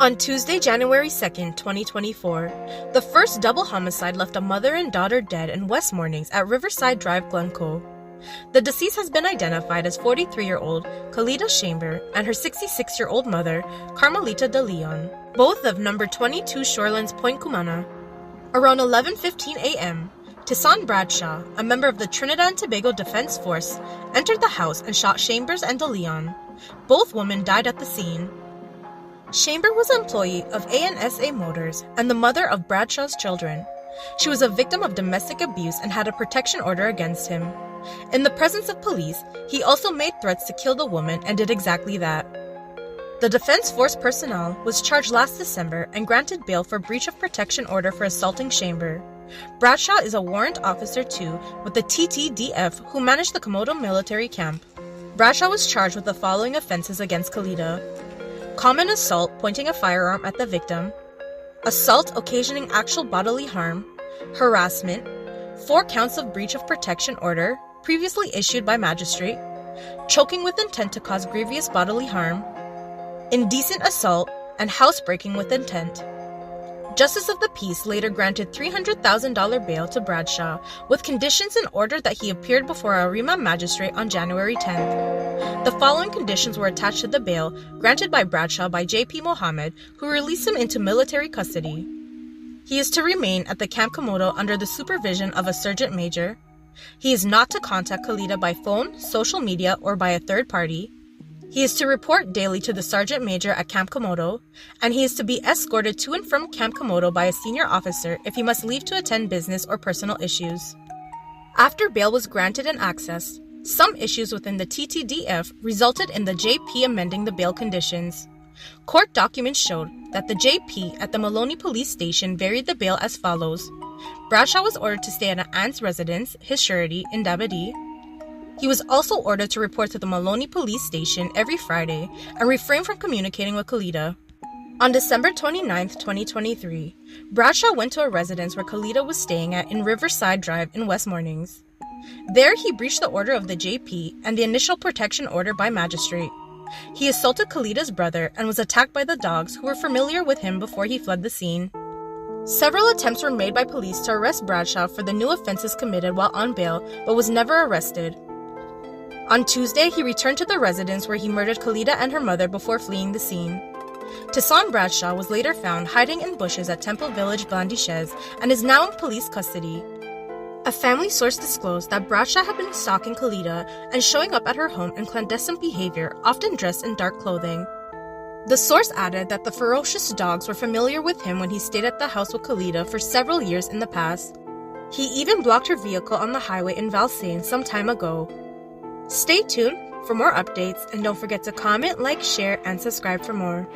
On Tuesday, January 2nd, 2024, the first double homicide left a mother and daughter dead in Westmoorings at Riverside Drive, Glencoe. The deceased has been identified as 43-year-old Khalida Chamber and her 66-year-old mother, Carmelita De Leon, both of number 22 Shorelands Point Cumana. Around 11:15 a.m., Tissan Bradshaw, a member of the Trinidad and Tobago Defense Force, entered the house and shot Chambers and De Leon. Both women died at the scene. Chamber was an employee of ANSA Motors and the mother of Bradshaw's children. She was a victim of domestic abuse and had a protection order against him. In the presence of police, he also made threats to kill the woman and did exactly that. The Defense Force personnel was charged last December and granted bail for breach of protection order for assaulting Chamber. Bradshaw is a warrant officer too with the TTDF who managed the Komodo military camp. Bradshaw was charged with the following offenses against Khalida: common assault pointing a firearm at the victim, assault occasioning actual bodily harm, harassment, 4 counts of breach of protection order previously issued by magistrate, choking with intent to cause grievous bodily harm, indecent assault, and housebreaking with intent. Justice of the Peace later granted $300,000 bail to Bradshaw, with conditions in order that he appeared before a remand magistrate on January 10th. The following conditions were attached to the bail granted by Bradshaw by J.P. Mohammed, who released him into military custody. He is to remain at the Camp Komodo under the supervision of a sergeant major. He is not to contact Khalida by phone, social media, or by a third party. He is to report daily to the Sergeant Major at Camp Komodo, and he is to be escorted to and from Camp Komodo by a senior officer if he must leave to attend business or personal issues. After bail was granted and accessed, some issues within the TTDF resulted in the JP amending the bail conditions. Court documents showed that the JP at the Maloney Police Station varied the bail as follows. Bradshaw was ordered to stay at an aunt's residence, his surety, in Dabadee. He was also ordered to report to the Maloney Police Station every Friday and refrain from communicating with Khalida. On December 29, 2023, Bradshaw went to a residence where Khalida was staying at in Riverside Drive in Westmoorings. There, he breached the order of the JP and the initial protection order by magistrate. He assaulted Khalida's brother and was attacked by the dogs who were familiar with him before he fled the scene. Several attempts were made by police to arrest Bradshaw for the new offenses committed while on bail, but was never arrested. On Tuesday, he returned to the residence where he murdered Khalida and her mother before fleeing the scene. Tissan Bradshaw was later found hiding in bushes at Temple Village, Blandichez, and is now in police custody. A family source disclosed that Bradshaw had been stalking Khalida and showing up at her home in clandestine behavior, often dressed in dark clothing. The source added that the ferocious dogs were familiar with him when he stayed at the house with Khalida for several years in the past. He even blocked her vehicle on the highway in Valsaine some time ago. Stay tuned for more updates and don't forget to comment, like, share, and subscribe for more.